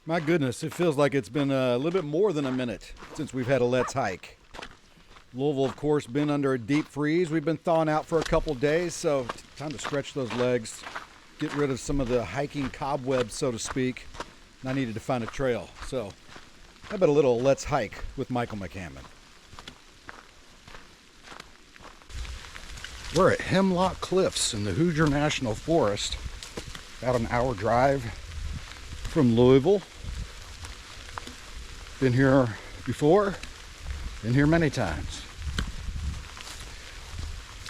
My goodness, it feels like it's been a little bit more than a minute since we've had a Let's Hike. Louisville, of course, been under a deep freeze. We've been thawing out for a couple days, so time to stretch those legs, get rid of some of the hiking cobwebs, so to speak. And I needed to find a trail, so how about a little Let's Hike with Michael McCammon. We're at Hemlock Cliffs in the Hoosier National Forest, about an hour drive from Louisville. Been here before, been here many times.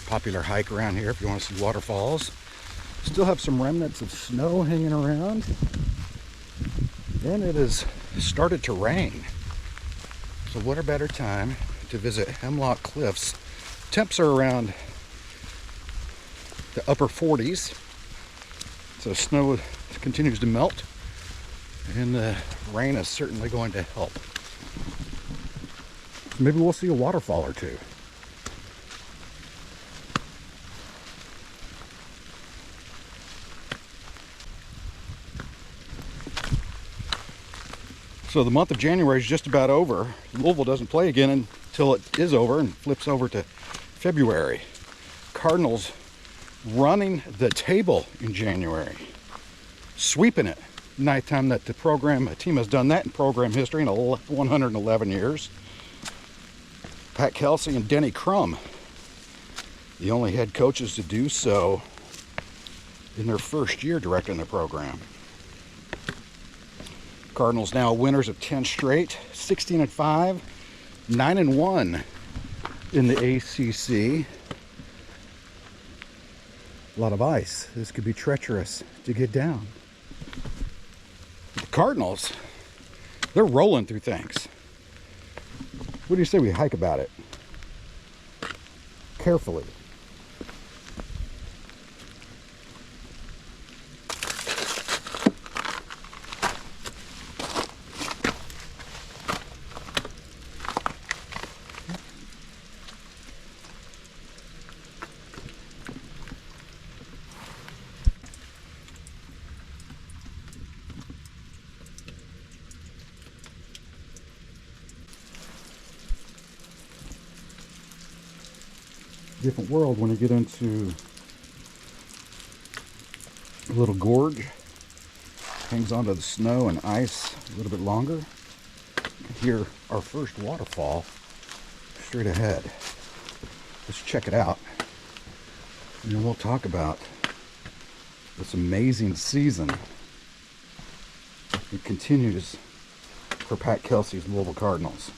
Popular hike around here if you want to see waterfalls. Still have some remnants of snow hanging around, and it has started to rain. So what a better time to visit Hemlock Cliffs. Temps are around the upper 40s, so snow continues to melt, and the rain is certainly going to help. Maybe we'll see a waterfall or two. So the month of January is just about over. Louisville doesn't play again until it is over and flips over to February. Cardinals running the table in January, sweeping it. Ninth time that a team has done that in program history in 111 years. Pat Kelsey and Denny Crum, the only head coaches to do so in their first year directing the program. Cardinals now winners of 10 straight, 16-5, 9-1 in the ACC. A lot of ice. This could be treacherous to get down. The Cardinals, they're rolling through things. What do you say we hike about it? Carefully. Different world when you get into a little gorge. Hangs onto the snow and ice a little bit longer. Hear our first waterfall straight ahead. Let's check it out, and then we'll talk about this amazing season. It continues for Pat Kelsey's Louisville Cardinals.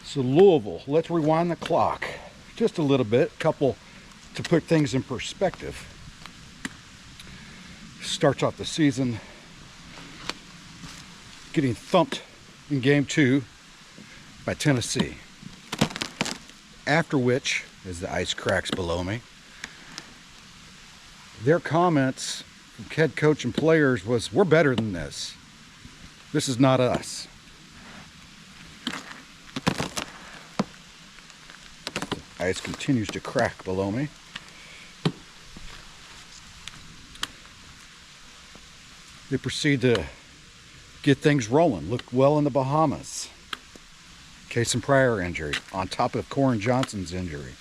So Louisville, let's rewind the clock just a little bit, to put things in perspective. Starts off the season getting thumped in game 2 by Tennessee. After which, as the ice cracks below me, their comments from head coach and players was, "We're better than this. This is not us." The ice continues to crack below me. They proceed to get things rolling. Looked well in the Bahamas. Kason Pryor injury, on top of Corin Johnson's injury,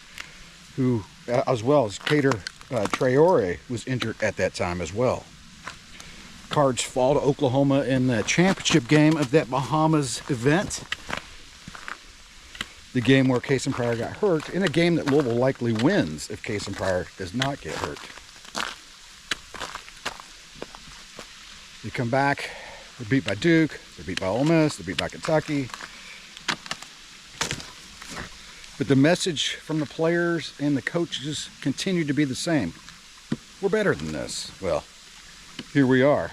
who, as well as Cater Traore, was injured at that time as well. Cards fall to Oklahoma in the championship game of that Bahamas event. The game where Kason Pryor got hurt, in a game that Louisville likely wins if Kason Pryor does not get hurt. They come back, they're beat by Duke, they're beat by Ole Miss, they're beat by Kentucky. But the message from the players and the coaches continued to be the same. We're better than this. Well, here we are.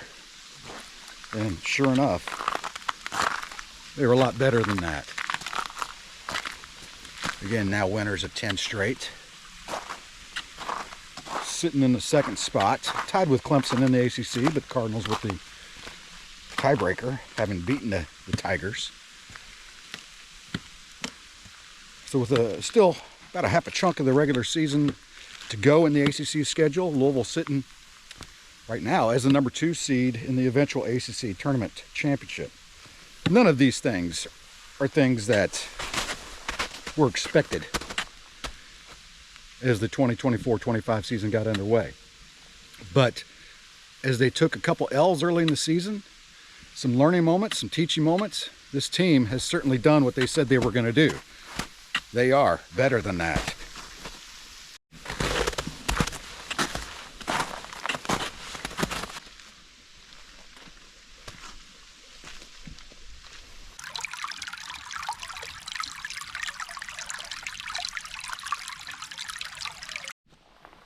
And sure enough, they were a lot better than that. Again, now winners of 10 straight. Sitting in the second spot, tied with Clemson in the ACC, but Cardinals with the tiebreaker, having beaten the Tigers. So with still about a half a chunk of the regular season to go in the ACC schedule, Louisville sitting right now as the number 2 seed in the eventual ACC tournament championship. None of these things are things that were expected as the 2024-25 season got underway. But as they took a couple L's early in the season, some learning moments, some teaching moments, this team has certainly done what they said they were going to do. They are better than that.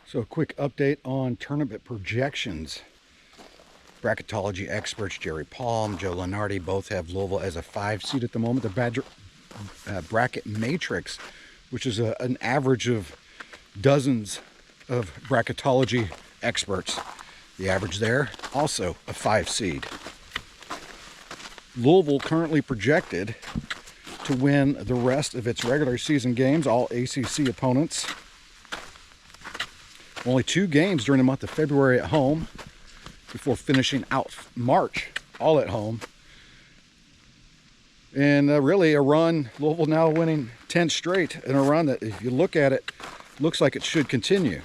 So a quick update on tournament projections. Bracketology experts Jerry Palm, Joe Lenardi both have Louisville as a 5 seed at the moment. The Badger bracket matrix, which is an average of dozens of bracketology experts. The average there, also a 5 seed. Louisville currently projected to win the rest of its regular season games, all ACC opponents. Only 2 games during the month of February at home, before finishing out March all at home. And really a run, Louisville now winning 10 straight, in a run that, if you look at it, looks like it should continue.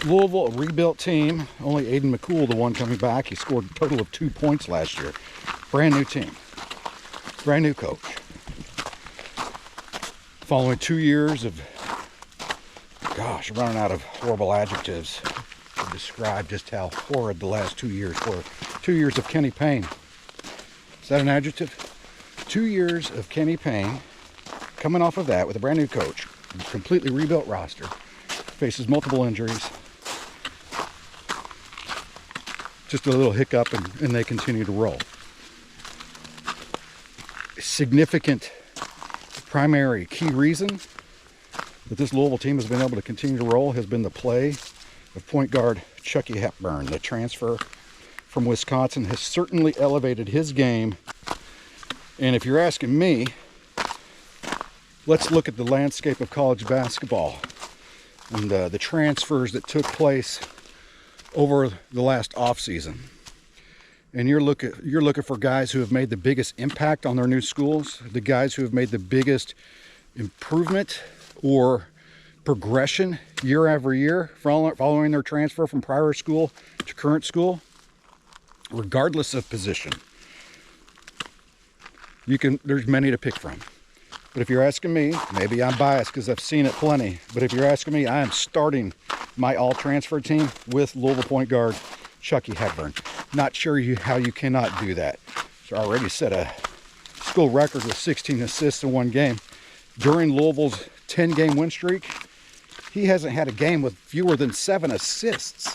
Louisville, a rebuilt team. Only Aiden McCool, the one coming back. He scored a total of 2 points last year. Brand new team. Brand new coach. Following 2 years of, gosh, running out of horrible adjectives to describe just how horrid the last 2 years were. 2 years of Kenny Payne. Is that an adjective? 2 years of Kenny Payne. Coming off of that with a brand new coach. Completely rebuilt roster. Faces multiple injuries. Just a little hiccup, and they continue to roll. Significant primary key reason that this Louisville team has been able to continue to roll has been the play of point guard Chucky Hepburn. The transfer from Wisconsin has certainly elevated his game. And if you're asking me, let's look at the landscape of college basketball and the transfers that took place over the last offseason. And you're looking for guys who have made the biggest impact on their new schools, the guys who have made the biggest improvement or progression year after year following their transfer from prior school to current school, regardless of position. There's many to pick from. But if you're asking me, maybe I'm biased because I've seen it plenty, but if you're asking me, I am starting my all-transfer team with Louisville point guard Chucky Hepburn. Not sure how you cannot do that. He's already set a school record with 16 assists in one game. During Louisville's 10-game win streak, he hasn't had a game with fewer than 7 assists.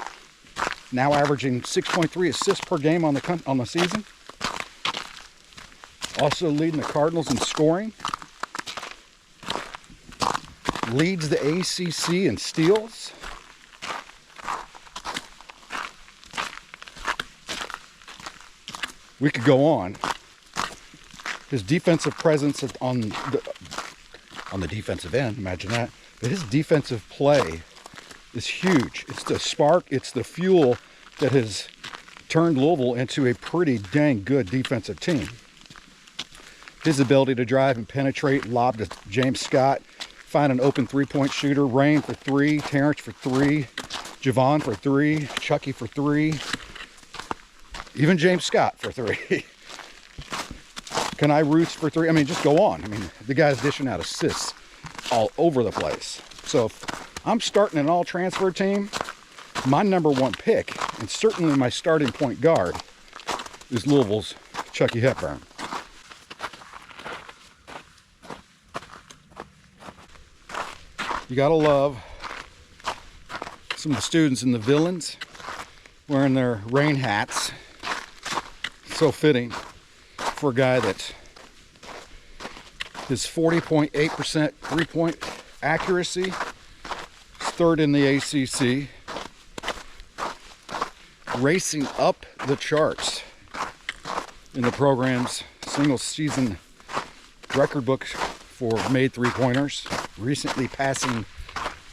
Now averaging 6.3 assists per game on the season. Also leading the Cardinals in scoring. Leads the ACC in steals. We could go on. His defensive presence on the defensive end, imagine that. But his defensive play is huge. It's the spark, it's the fuel that has turned Louisville into a pretty dang good defensive team. His ability to drive and penetrate, lob to James Scott, find an open three-point shooter, Rain for 3, Terrence for 3, Javon for 3, Chucky for 3, even James Scott for 3. Kanai Roots for 3. I mean, just go on. I mean, the guy's dishing out assists all over the place. So if I'm starting an all-transfer team, my number one pick, and certainly my starting point guard, is Louisville's Chucky Hepburn. You gotta love some of the students in the villains wearing their rain hats. So fitting for a guy that his 40.8% three-point accuracy is third in the ACC, racing up the charts in the program's single-season record book for made three-pointers, recently passing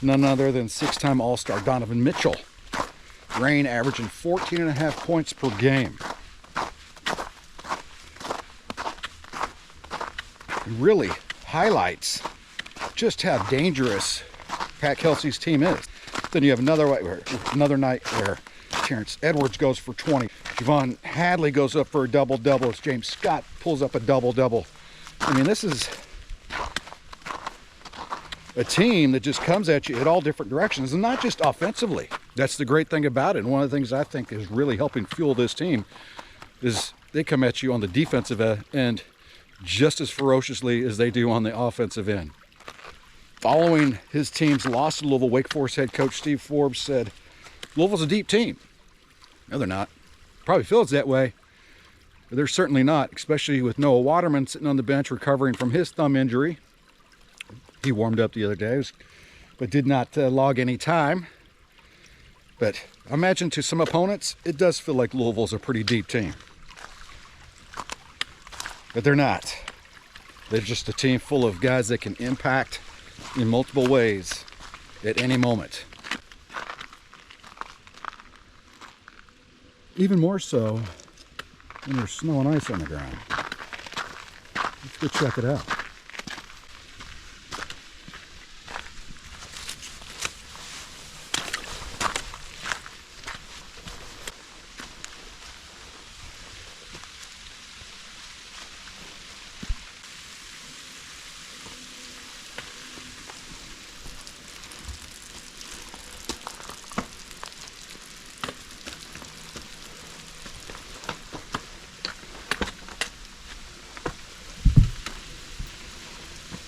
none other than 6-time All-Star Donovan Mitchell. Rain averaging 14.5 points per game. It really highlights just how dangerous Pat Kelsey's team is. Then you have another night where Terrence Edwards goes for 20. Javon Hadley goes up for a double-double as James Scott pulls up a double-double. I mean, this is a team that just comes at you at all different directions, and not just offensively. That's the great thing about it. And one of the things I think is really helping fuel this team is they come at you on the defensive end just as ferociously as they do on the offensive end. Following his team's loss to Louisville, Wake Forest head coach Steve Forbes said, "Louisville's a deep team." No, they're not. Probably feels that way, but they're certainly not, especially with Noah Waterman sitting on the bench recovering from his thumb injury. He warmed up the other day, but did not log any time. But I imagine to some opponents, it does feel like Louisville's a pretty deep team. But they're not. They're just a team full of guys that can impact in multiple ways at any moment. Even more so when there's snow and ice on the ground. Let's go check it out.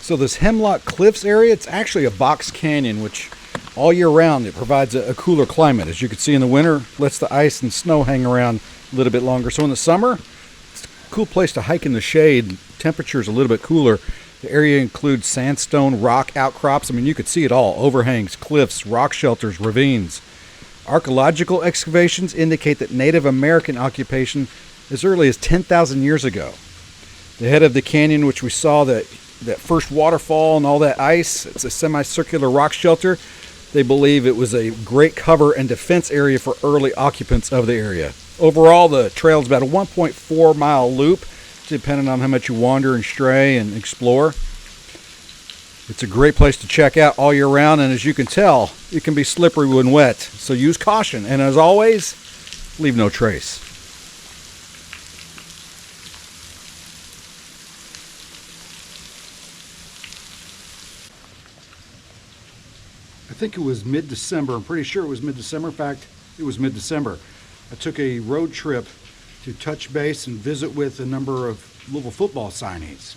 So this Hemlock Cliffs area, it's actually a box canyon, which all year round it provides a cooler climate. As you can see in the winter, lets the ice and snow hang around a little bit longer. So in the summer, it's a cool place to hike in the shade. Temperature's a little bit cooler. The area includes sandstone, rock outcrops. I mean, you could see it all. Overhangs, cliffs, rock shelters, ravines. Archaeological excavations indicate that Native American occupation as early as 10,000 years ago. The head of the canyon, which we saw that first waterfall and all that ice, it's a semicircular rock shelter. They believe it was a great cover and defense area for early occupants of the area. Overall, the trail is about a 1.4 mile loop, depending on how much you wander and stray and explore. It's a great place to check out all year round, and as you can tell, it can be slippery when wet, so use caution. And as always, leave no trace. I think it was mid-December. I'm pretty sure it was mid-December. In fact, it was mid-December. I took a road trip to touch base and visit with a number of Louisville football signees.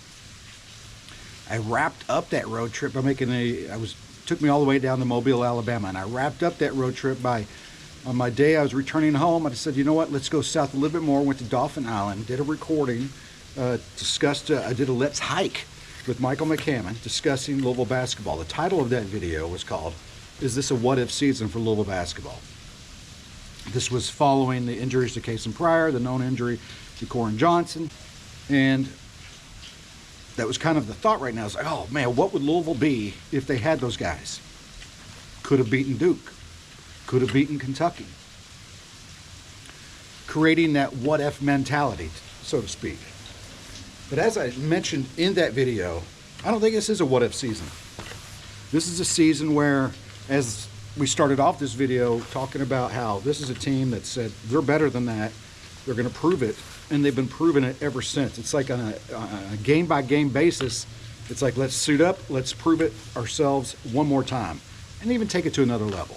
I wrapped up that road trip by took me all the way down to Mobile, Alabama, and I wrapped up that road trip on my day I was returning home. I just said, you know what, let's go south a little bit more. Went to Dauphin Island, did a recording, I did a Let's Hike with Michael McCammon discussing Louisville basketball. The title of that video was called, Is This a What If Season for Louisville Basketball? This was following the injuries to Cason Pryor, the known injury to Corin Johnson, and that was kind of the thought right now. It's like, oh man, what would Louisville be if they had those guys? Could have beaten Duke, could have beaten Kentucky. Creating that what if mentality, so to speak. But as I mentioned in that video, I don't think this is a what if season. This is a season where, as we started off this video talking about how this is a team that said they're better than that, they're going to prove it, and they've been proving it ever since. It's like on a game-by-game basis, it's like, let's suit up, let's prove it ourselves one more time, and even take it to another level.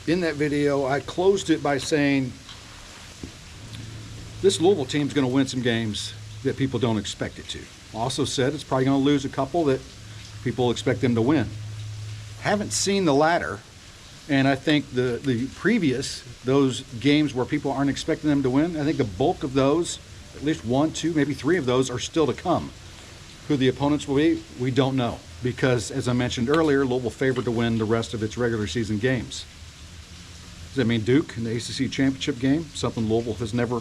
In that video, I closed it by saying, this Louisville team's going to win some games that people don't expect it to. Also said it's probably going to lose a couple that people expect them to win. Haven't seen the latter, and I think the previous, those games where people aren't expecting them to win, I think the bulk of those, at least 1, 2, maybe 3 of those are still to come. Who the opponents will be, we don't know, because as I mentioned earlier, Louisville favored to win the rest of its regular season games. Does that mean Duke in the ACC championship game, something Louisville has never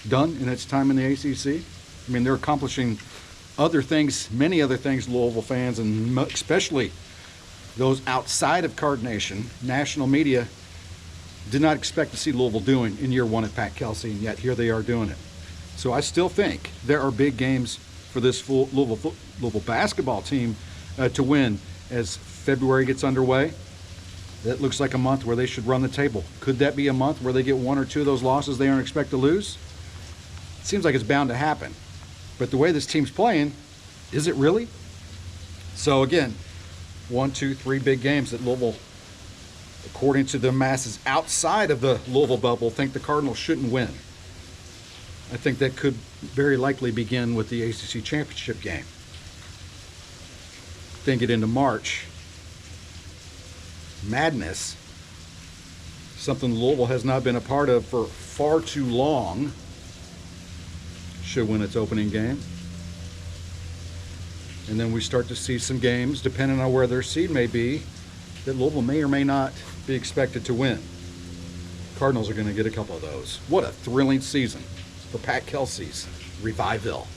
done in its time in the ACC? I mean, they're accomplishing other things, many other things Louisville fans, and especially those outside of Card Nation, national media, did not expect to see Louisville doing in year 1 at Pat Kelsey, and yet here they are doing it. So I still think there are big games for this Louisville basketball team to win as February gets underway. That looks like a month where they should run the table. Could that be a month where they get 1 or 2 of those losses they aren't expected to lose? It seems like it's bound to happen. But the way this team's playing, is it really? So again, 1, 2, 3 big games that Louisville, according to the masses outside of the Louisville bubble, think the Cardinals shouldn't win. I think that could very likely begin with the ACC championship game. Then get into March. Madness, something Louisville has not been a part of for far too long, should win its opening game. And then we start to see some games, depending on where their seed may be, that Louisville may or may not be expected to win. Cardinals are going to get a couple of those. What a thrilling season for Pat Kelsey's Revival.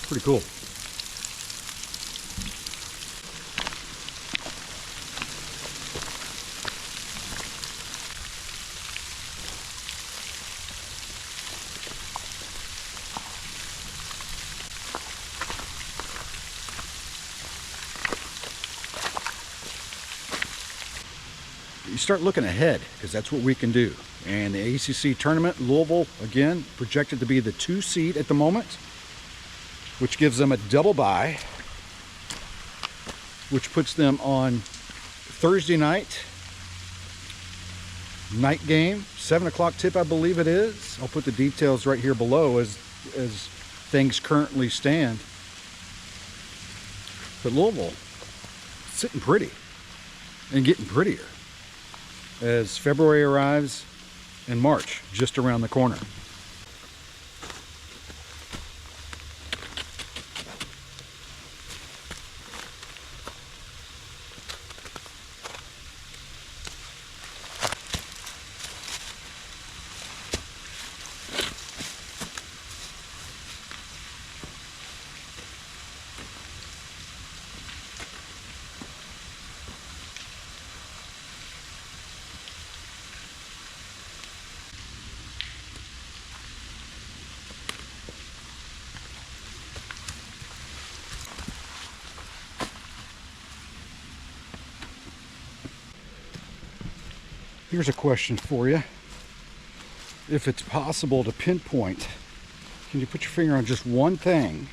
Pretty cool. You start looking ahead, because that's what we can do. And the ACC tournament, Louisville, again, projected to be the 2 seed at the moment, which gives them a double bye, which puts them on Thursday night game, 7 o'clock tip, I believe it is. I'll put the details right here below as things currently stand. But Louisville, sitting pretty and getting prettier as February arrives and March just around the corner. Here's a question for you. If it's possible to pinpoint, can you put your finger on just one thing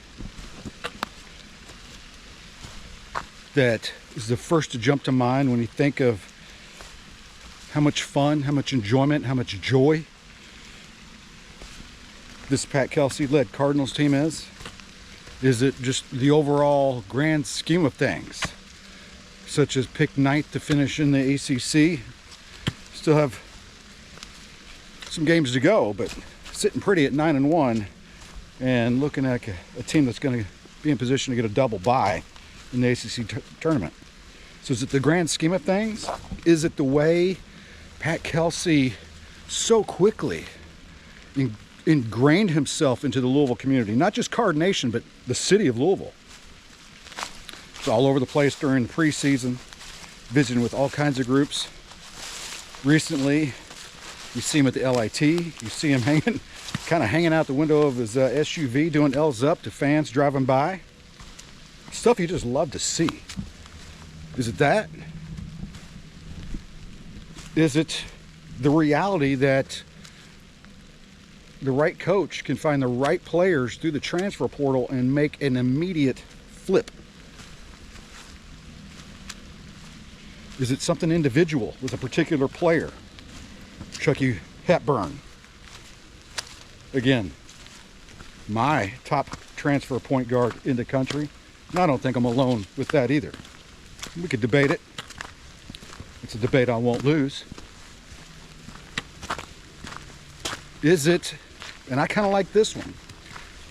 that is the first to jump to mind when you think of how much fun, how much enjoyment, how much joy this Pat Kelsey-led Cardinals team is? Is it just the overall grand scheme of things, such as pick ninth to finish in the ACC? Still have some games to go, but sitting pretty at 9-1 and looking like a team that's going to be in position to get a double bye in the ACC tournament. So is it the grand scheme of things? Is it the way Pat Kelsey so quickly ingrained himself into the Louisville community? Not just Card Nation, but the city of Louisville. It's all over the place during the preseason, visiting with all kinds of groups. Recently, you see him at the LIT. You see him kind of hanging out the window of his SUV, doing L's up to fans driving by. Stuff you just love to see. Is it that? Is it the reality that the right coach can find the right players through the transfer portal and make an immediate flip? Is it something individual with a particular player? Chucky Hepburn. Again, my top transfer point guard in the country. And I don't think I'm alone with that either. We could debate it. It's a debate I won't lose. Is it, and I kind of like this one,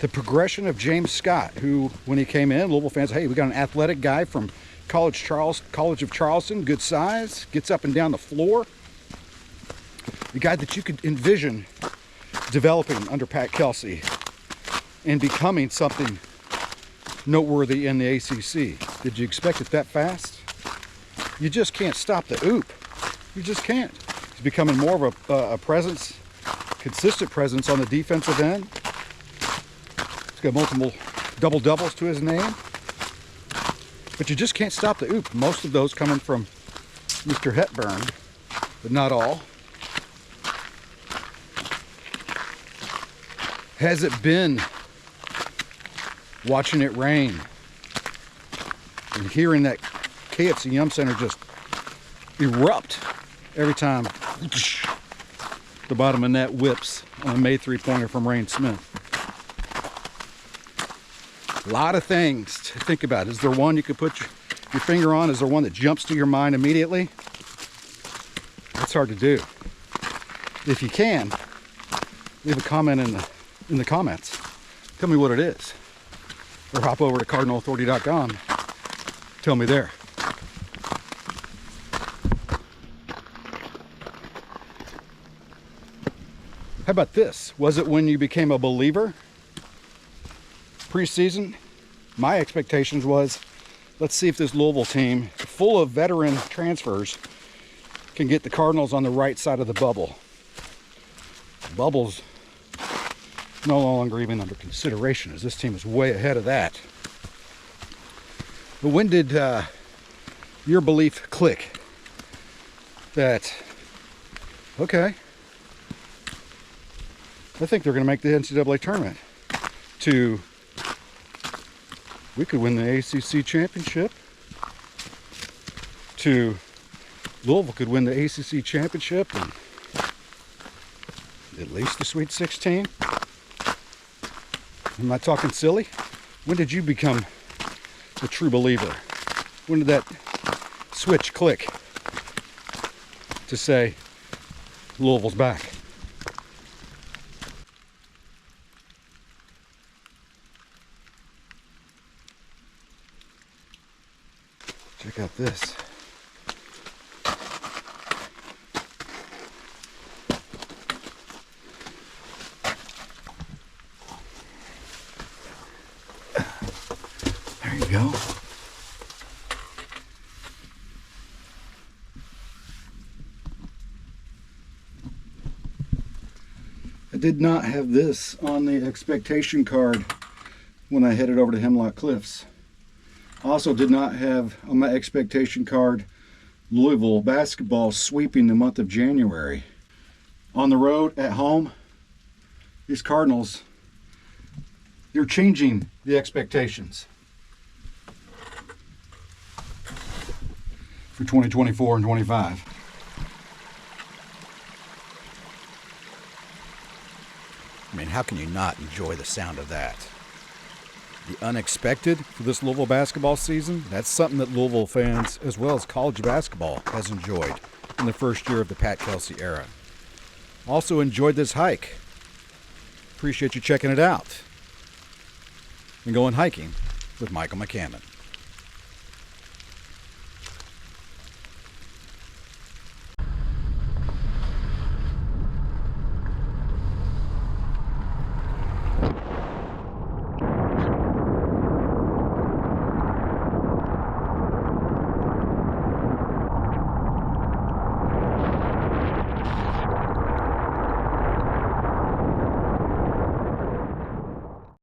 the progression of James Scott, who, when he came in, Louisville fans, hey, we got an athletic guy from College of Charleston, good size, gets up and down the floor. The guy that you could envision developing under Pat Kelsey and becoming something noteworthy in the ACC. Did you expect it that fast? You just can't stop the oop. You just can't. He's becoming more of a presence, consistent presence on the defensive end. He's got multiple double-doubles to his name. But you just can't stop the oop. Most of those coming from Mr. Hepburn, but not all. Has it been watching it rain and hearing that KFC Yum Center just erupt every time the bottom of net whips on a made three-pointer from Rain Smith? A lot of things to think about. Is there one you could put your finger on? Is there one that jumps to your mind immediately? That's hard to do. If you can, leave a comment in the comments. Tell me what it is. Or hop over to cardinalauthority.com. Tell me there. How about this? Was it when you became a believer? Preseason, my expectations was, let's see if this Louisville team, full of veteran transfers, can get the Cardinals on the right side of the bubble. The bubble's no longer even under consideration, as this team is way ahead of that. But when did your belief click that, okay, I think they're going to make the NCAA tournament, to we could win the ACC championship, to Louisville could win the ACC championship and at least the Sweet 16? Am I talking silly? When did you become a true believer? When did that switch click to say Louisville's back? Check out this. There you go. I did not have this on the expectation card when I headed over to Hemlock Cliffs. Also did not have on my expectation card Louisville basketball sweeping the month of January. On the road, at home, these Cardinals, they're changing the expectations for 2024 and 25. I mean, how can you not enjoy the sound of that? The unexpected for this Louisville basketball season, that's something that Louisville fans, as well as college basketball, has enjoyed in the first year of the Pat Kelsey era. Also enjoyed this hike. Appreciate you checking it out and going hiking with Michael McCammon.